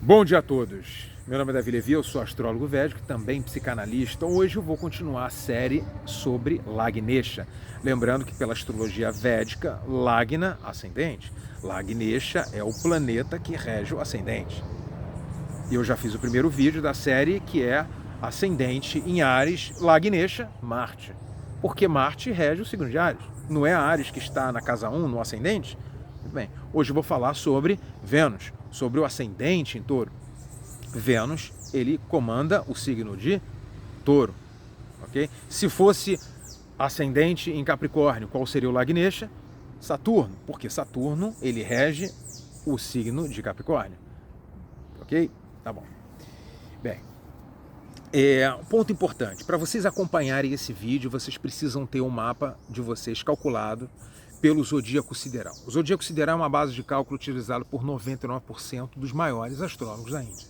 Bom dia a todos, meu nome é Davi Levi, eu sou astrólogo védico, também psicanalista. Hoje eu vou continuar a série sobre Lagnesha. Lembrando que pela astrologia védica, Lagna, ascendente, Lagnesha é o planeta que rege o ascendente. Eu já fiz o primeiro vídeo da série, que é ascendente em Áries, Lagnesha, Marte. Porque Marte rege o signo de Áries. Não é Áries que está na casa 1, no ascendente? Muito bem, hoje eu vou falar sobre Vênus, sobre o ascendente em Touro. Vênus, ele comanda o signo de Touro, ok? Se fosse ascendente em Capricórnio, qual seria o Lagnesha? Saturno, porque Saturno, ele rege o signo de Capricórnio, ok? Tá bom. Bem, ponto importante, para vocês acompanharem esse vídeo, vocês precisam ter um mapa de vocês calculado pelo zodíaco sideral. O zodíaco sideral é uma base de cálculo utilizada por 99% dos maiores astrólogos da Índia,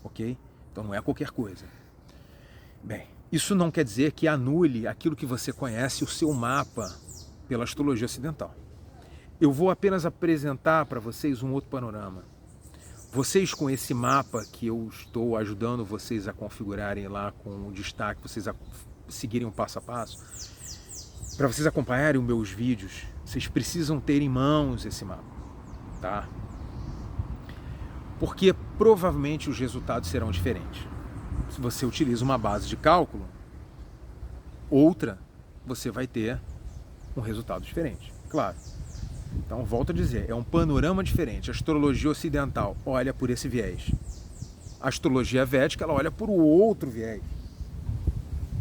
ok? Então não é qualquer coisa. Bem, isso não quer dizer que anule aquilo que você conhece, o seu mapa, pela astrologia ocidental. Eu vou apenas apresentar para vocês um outro panorama. Vocês, com esse mapa que eu estou ajudando vocês a configurarem lá, com o destaque, vocês seguirem o passo a passo, para vocês acompanharem os meus vídeos, vocês precisam ter em mãos esse mapa, tá? Porque provavelmente os resultados serão diferentes. Se você utiliza uma base de cálculo, outra, você vai ter um resultado diferente, claro. Então, volto a dizer, é um panorama diferente. A astrologia ocidental olha por esse viés. A astrologia védica, ela olha por outro viés.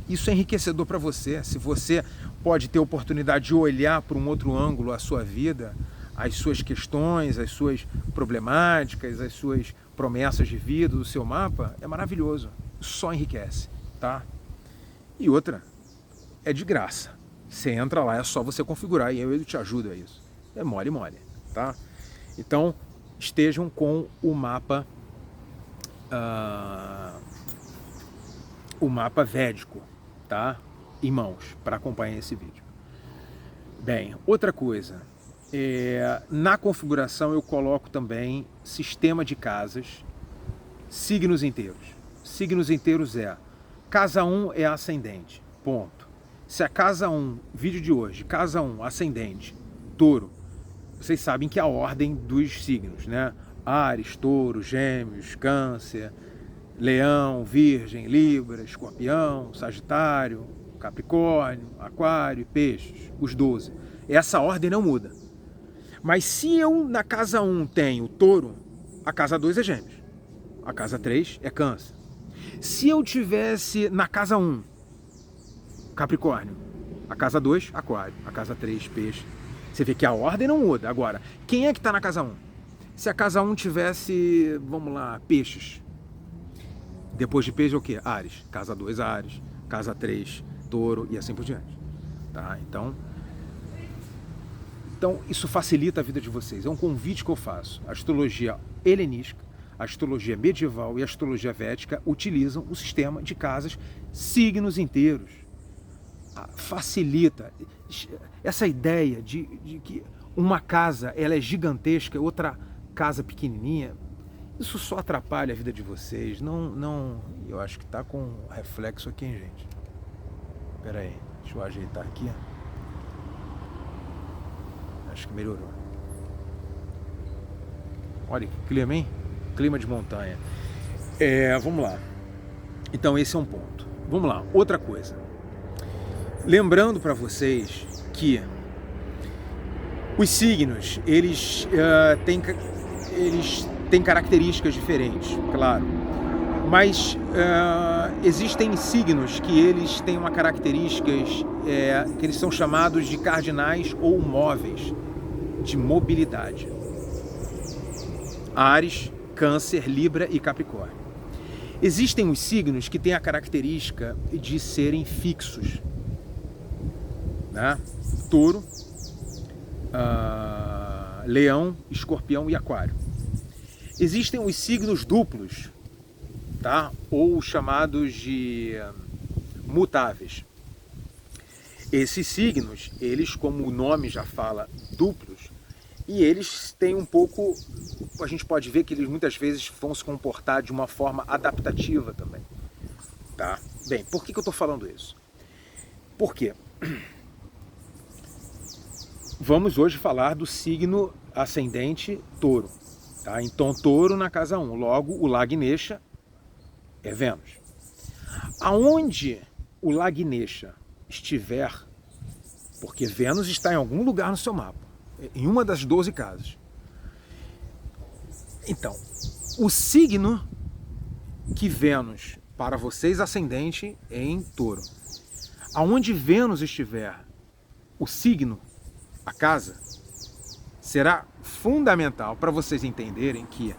Isso é enriquecedor para você. Se você pode ter oportunidade de olhar por um outro ângulo a sua vida, as suas questões, as suas problemáticas, as suas promessas de vida, do seu mapa, é maravilhoso. Só enriquece, tá? E outra, é de graça. Você entra lá, é só você configurar e eu te ajudo a isso. É mole, tá? Então, estejam com o mapa védico, tá? Em mãos, para acompanhar esse vídeo. Bem, outra coisa, na configuração eu coloco também sistema de casas, signos inteiros. Signos inteiros casa 1 é ascendente, ponto. Se a casa 1, vídeo de hoje, casa 1, ascendente, Touro, vocês sabem que é a ordem dos signos, né? Áries, Touro, Gêmeos, Câncer, Leão, Virgem, Libra, Escorpião, Sagitário, Capricórnio, Aquário e Peixes, os 12. Essa ordem não muda. Mas se eu na casa 1 tenho Touro, a casa 2 é Gêmeos, a casa 3 é Câncer. Se eu tivesse na casa 1 Capricórnio, a casa 2 Aquário, a casa 3 Peixe, você vê que a ordem não muda. Agora, quem é que está na casa 1? Se a casa 1 tivesse, vamos lá, Peixes, depois de Peixe é o quê? Áries. Casa 2 Áries, casa 3 Touro e assim por diante, tá? Então isso facilita a vida de vocês. É um convite que eu faço. A astrologia helenística, a astrologia medieval e a astrologia védica utilizam o sistema de casas, signos inteiros. Facilita essa ideia de que uma casa ela é gigantesca, outra casa pequenininha. Isso só atrapalha a vida de vocês. Não, eu acho que tá com reflexo aqui, hein, gente? Espera aí, deixa eu ajeitar aqui. Acho que melhorou. Olha que clima, hein? Clima de montanha. Vamos lá. Então esse é um ponto. Vamos lá, outra coisa. Lembrando para vocês que os signos, eles têm características diferentes, claro. Mas existem signos que eles têm uma características que eles são chamados de cardinais ou móveis, de mobilidade. Áries, Câncer, Libra e Capricórnio. Existem os signos que têm a característica de serem fixos, né? Touro, Leão, Escorpião e Aquário. Existem os signos duplos, tá? Ou chamados de mutáveis. Esses signos, eles, como o nome já fala, duplos, e eles têm um pouco a gente pode ver que eles muitas vezes vão se comportar de uma forma adaptativa também. Tá? Bem, por que eu estou falando isso? Por quê? Vamos hoje falar do signo ascendente Touro. Tá? Então, Touro na casa 1. Logo, o Lagnesha é Vênus. Aonde o Lagnesha estiver, porque Vênus está em algum lugar no seu mapa, em uma das 12 casas. Então, o signo que Vênus, para vocês, ascendente em Touro. Aonde Vênus estiver, o signo, a casa, será fundamental para vocês entenderem que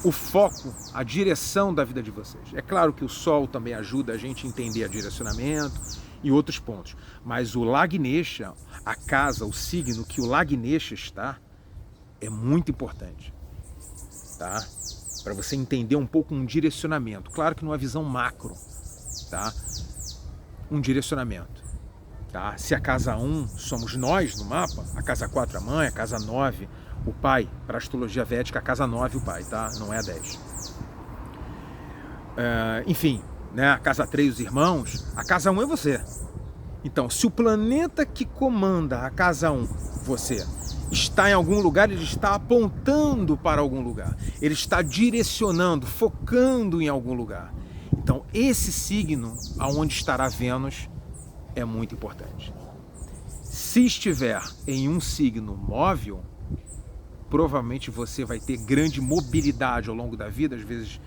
o foco, a direção da vida de vocês. É claro que o Sol também ajuda a gente a entender o direcionamento e outros pontos, mas o Lagnesha, a casa, o signo que o Lagnesha está, é muito importante, tá? Para você entender um pouco um direcionamento. Claro que numa visão macro, tá? Um direcionamento, tá? Se a casa 1 somos nós no mapa, a casa 4 a mãe, a casa 9 o pai, para a astrologia védica, a casa 9 o pai, tá? Não é a 10. Enfim, né? A casa 3 os irmãos, a casa 1 é você. Então, se o planeta que comanda a casa 1, você, está em algum lugar, ele está apontando para algum lugar. Ele está direcionando, focando em algum lugar. Então, esse signo, aonde estará Vênus, é muito importante. Se estiver em um signo móvel, provavelmente você vai ter grande mobilidade ao longo da vida, às vezes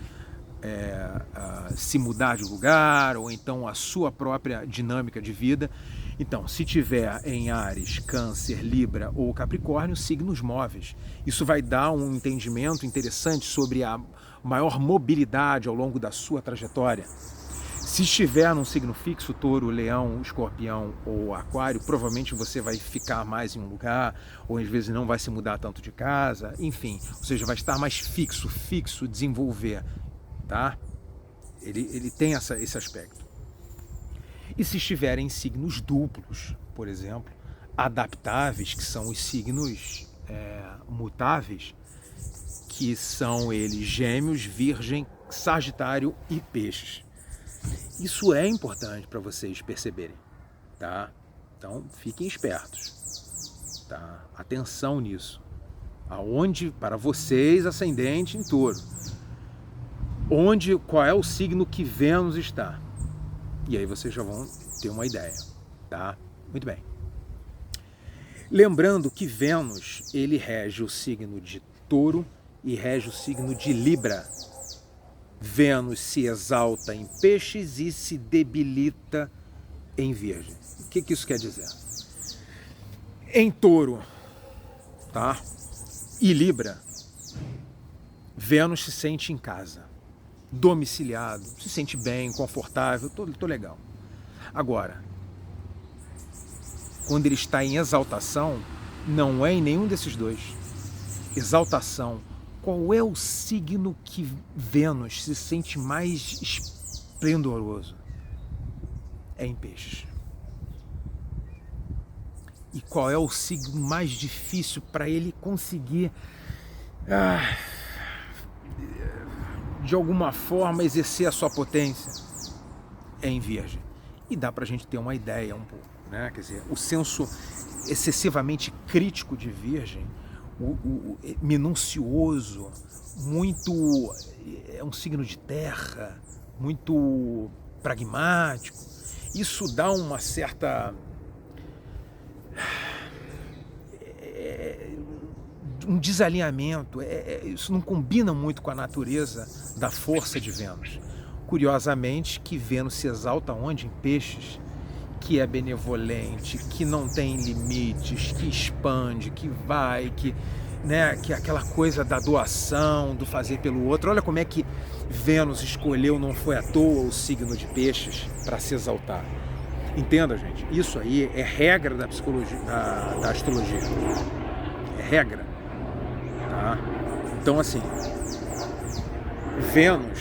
se mudar de lugar, ou então a sua própria dinâmica de vida. Então, se tiver em Áries, Câncer, Libra ou Capricórnio, signos móveis. Isso vai dar um entendimento interessante sobre a maior mobilidade ao longo da sua trajetória. Se estiver num signo fixo, Touro, Leão, Escorpião ou Aquário, provavelmente você vai ficar mais em um lugar, ou às vezes não vai se mudar tanto de casa, enfim, ou seja, vai estar mais fixo, desenvolver, tá? Ele tem esse aspecto. E se estiver em signos duplos, por exemplo, adaptáveis, que são os signos mutáveis, que são eles Gêmeos, Virgem, Sagitário e Peixes. Isso é importante para vocês perceberem, tá? Então, fiquem espertos, tá? Atenção nisso. Aonde, para vocês, ascendente em Touro, qual é o signo que Vênus está? E aí vocês já vão ter uma ideia, tá? Muito bem. Lembrando que Vênus, ele rege o signo de Touro e rege o signo de Libra. Vênus se exalta em Peixes e se debilita em Virgem. O que isso quer dizer? Em Touro, tá? E Libra, Vênus se sente em casa, domiciliado, se sente bem, confortável, tô legal. Agora, quando ele está em exaltação, não é em nenhum desses dois. Exaltação. Qual é o signo que Vênus se sente mais esplendoroso? É em Peixes. E qual é o signo mais difícil para ele conseguir, de alguma forma, exercer a sua potência? É em Virgem. E dá para a gente ter uma ideia um pouco, né? Quer dizer, o senso excessivamente crítico de Virgem, minucioso, muito, é um signo de terra, muito pragmático. Isso dá uma certa um desalinhamento. Isso não combina muito com a natureza da força de Vênus. Curiosamente, que Vênus se exalta onde? Em Peixes, que é benevolente, que não tem limites, que expande, que vai, que é aquela coisa da doação, do fazer pelo outro. Olha como é que Vênus escolheu, não foi à toa, o signo de Peixes para se exaltar. Entenda, gente, isso aí é regra da psicologia, da astrologia. É regra, tá? Então, assim, Vênus,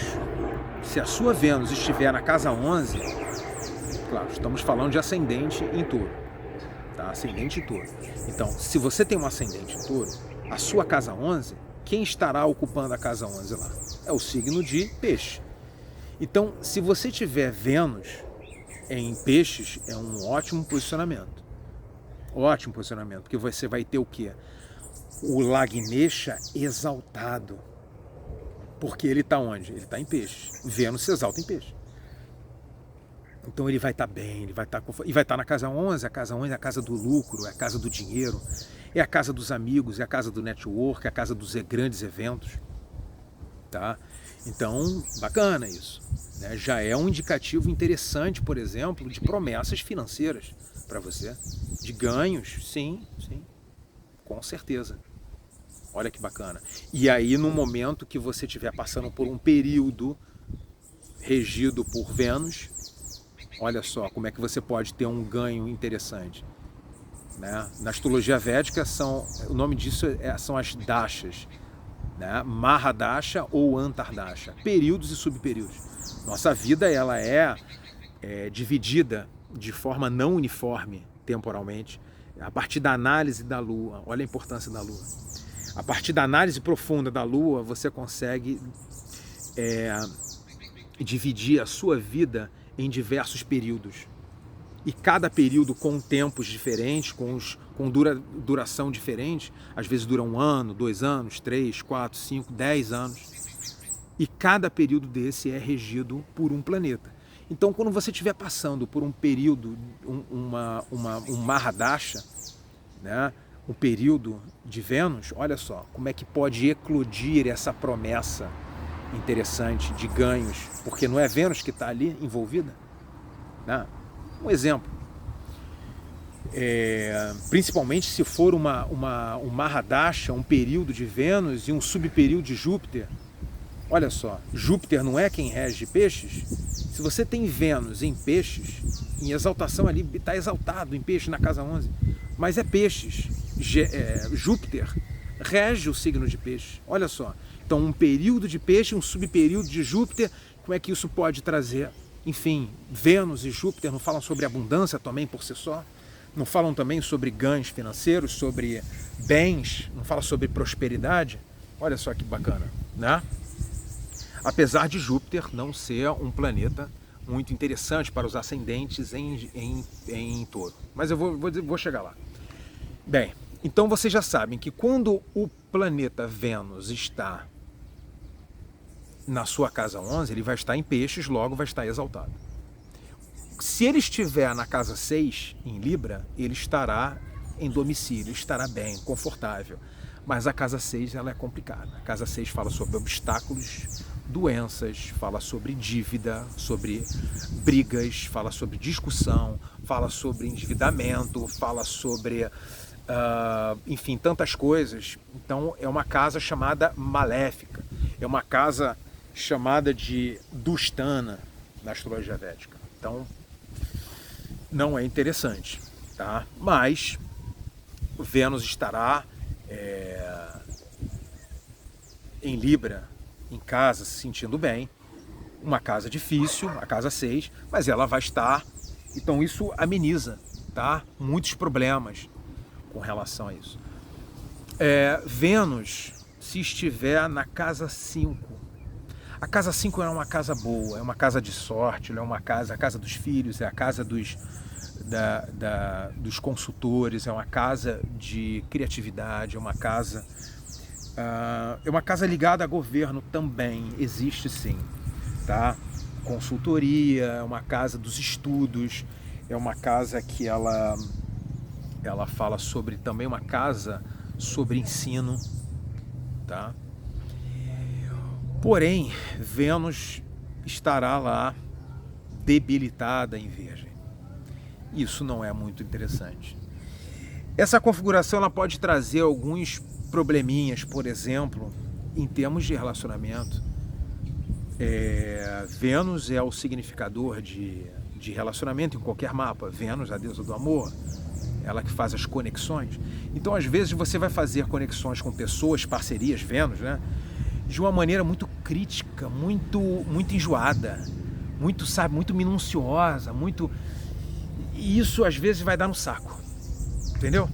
se a sua Vênus estiver na casa 11, claro, estamos falando de ascendente em Touro, tá? Ascendente em Touro. Então, se você tem um ascendente em Touro, a sua casa 11 quem estará ocupando a casa 11 lá? É o signo de Peixe. Então, se você tiver Vênus em Peixes, é um ótimo posicionamento. Ótimo posicionamento, porque você vai ter o quê? O Lagnesha exaltado. Porque ele está onde? Ele está em Peixes. Vênus se exalta em Peixes. Então ele vai estar bem, ele vai estar e vai estar na casa 11. A casa 11 é a casa do lucro, é a casa do dinheiro, é a casa dos amigos, é a casa do network, é a casa dos grandes eventos. Tá? Então, bacana isso. Né? Já é um indicativo interessante, por exemplo, de promessas financeiras para você. De ganhos, sim, com certeza. Olha que bacana. E aí, no momento que você estiver passando por um período regido por Vênus, olha só como é que você pode ter um ganho interessante. Né? Na astrologia védica, o nome disso são as dashas. Né? Mahadasha ou Antardasha, períodos e subperíodos. Nossa vida ela é dividida de forma não uniforme temporalmente, a partir da análise da Lua. Olha a importância da Lua. A partir da análise profunda da Lua, você consegue dividir a sua vida em diversos períodos. E cada período com tempos diferentes, com duração diferente, às vezes dura 1 ano, 2 anos, 3, 4, 5, 10 anos. E cada período desse é regido por um planeta. Então, quando você estiver passando por um período, um Mahadasha, né, um período de Vênus, olha só como é que pode eclodir essa promessa interessante de ganhos, porque não é Vênus que está ali envolvida, né? Um exemplo, principalmente se for um Mahadasha, um período de Vênus e um subperíodo de Júpiter. Olha só, Júpiter não é quem rege Peixes? Se você tem Vênus em Peixes, em exaltação ali, está exaltado em Peixes na casa 11, mas é Peixes. Júpiter rege o signo de Peixes. Olha só, então um período de Peixe, um subperíodo de Júpiter, como é que isso pode trazer? Enfim, Vênus e Júpiter não falam sobre abundância também por si só? Não falam também sobre ganhos financeiros, sobre bens? Não falam sobre prosperidade? Olha só que bacana, né? Apesar de Júpiter não ser um planeta muito interessante para os ascendentes em Touro. Mas eu vou chegar lá. Bem, então vocês já sabem que quando o planeta Vênus está na sua casa 11, ele vai estar em Peixes, logo vai estar exaltado. Se ele estiver na casa 6, em Libra, ele estará em domicílio, estará bem, confortável. Mas a casa 6 ela é complicada. A casa 6 fala sobre obstáculos, doenças, fala sobre dívida, sobre brigas, fala sobre discussão, fala sobre endividamento, fala sobre, enfim, tantas coisas. Então é uma casa chamada maléfica, é uma casa chamada de Dustana na astrologia védica. Então não é interessante, tá? Mas Vênus estará em Libra, em casa, se sentindo bem, uma casa difícil, a casa 6, mas ela vai estar, então isso ameniza, tá? Muitos problemas com relação a isso. Vênus, se estiver na casa 5, a casa 5 é uma casa boa, é uma casa de sorte, é uma casa, a casa dos filhos, é a casa dos consultores, é uma casa de criatividade, é uma casa ligada a governo também, existe sim, tá? Consultoria, é uma casa dos estudos, é uma casa que ela fala sobre, também uma casa sobre ensino, tá? Porém, Vênus estará lá debilitada em Virgem. Isso não é muito interessante. Essa configuração ela pode trazer alguns probleminhas, por exemplo, em termos de relacionamento. Vênus é o significador de relacionamento em qualquer mapa. Vênus, a deusa do amor, ela que faz as conexões. Então, às vezes, você vai fazer conexões com pessoas, parcerias, Vênus, né? De uma maneira muito crítica, muito enjoada, muito minuciosa, e isso às vezes vai dar no saco, entendeu?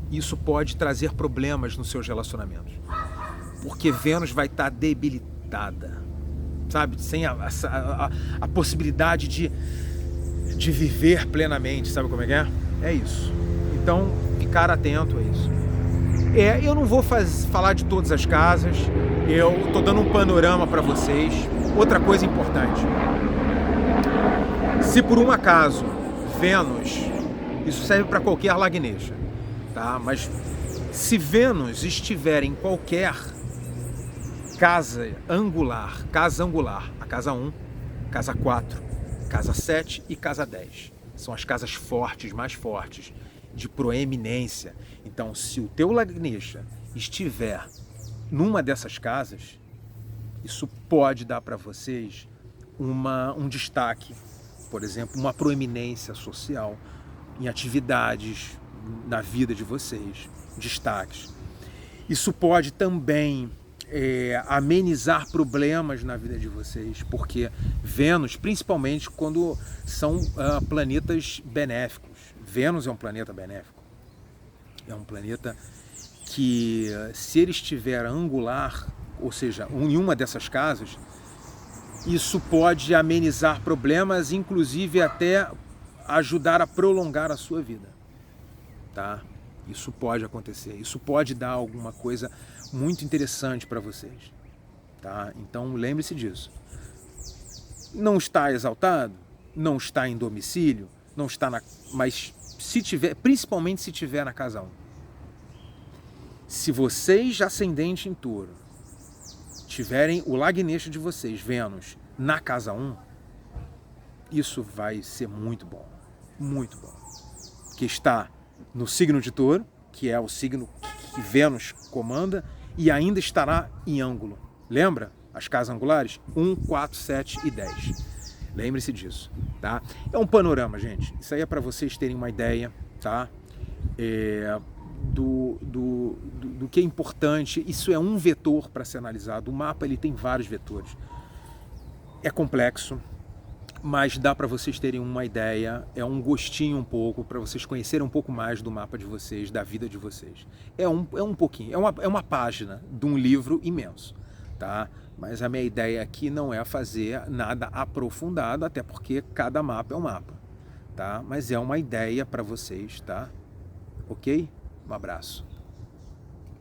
Isso pode trazer problemas nos seus relacionamentos. porque Vênus vai estar debilitada, sabe? Sem a possibilidade de viver plenamente, sabe como é que é? É isso. Então, ficar atento a isso. Eu não vou falar de todas as casas, eu estou dando um panorama para vocês. Outra coisa importante, se por um acaso Vênus, isso serve para qualquer lagneja, tá? Mas se Vênus estiver em qualquer casa angular, a casa 1, casa 4, casa 7 e casa 10, são as casas fortes, mais fortes, de proeminência. Então, se o teu lagneja estiver numa dessas casas, isso pode dar para vocês um destaque, por exemplo, uma proeminência social em atividades na vida de vocês, destaques. Isso pode também amenizar problemas na vida de vocês, porque Vênus, principalmente quando são planetas benéficos. Vênus é um planeta benéfico. É um planeta que, se ele estiver angular, ou seja, em uma dessas casas, isso pode amenizar problemas, inclusive até ajudar a prolongar a sua vida, tá? Isso pode acontecer, isso pode dar alguma coisa muito interessante para vocês, tá? Então lembre-se disso. Não está exaltado, não está em domicílio, não está mas se tiver, principalmente se tiver na casa 1. Se vocês, ascendente em Touro, tiverem o lagnecha de vocês, Vênus, na casa 1, isso vai ser muito bom, que está no signo de Touro, que é o signo que Vênus comanda, e ainda estará em ângulo. Lembra? As casas angulares? 1, 4, 7 e 10. Lembre-se disso, tá? É um panorama, gente. Isso aí é para vocês terem uma ideia, tá? Do que é importante. Isso é um vetor para ser analisado. O mapa, ele tem vários vetores. É complexo, mas dá para vocês terem uma ideia, é um gostinho um pouco, para vocês conhecerem um pouco mais do mapa de vocês, da vida de vocês. É um pouquinho, é uma página de um livro imenso, tá? Mas a minha ideia aqui não é fazer nada aprofundado, até porque cada mapa é um mapa, tá? Mas é uma ideia para vocês, tá? Ok? Um abraço.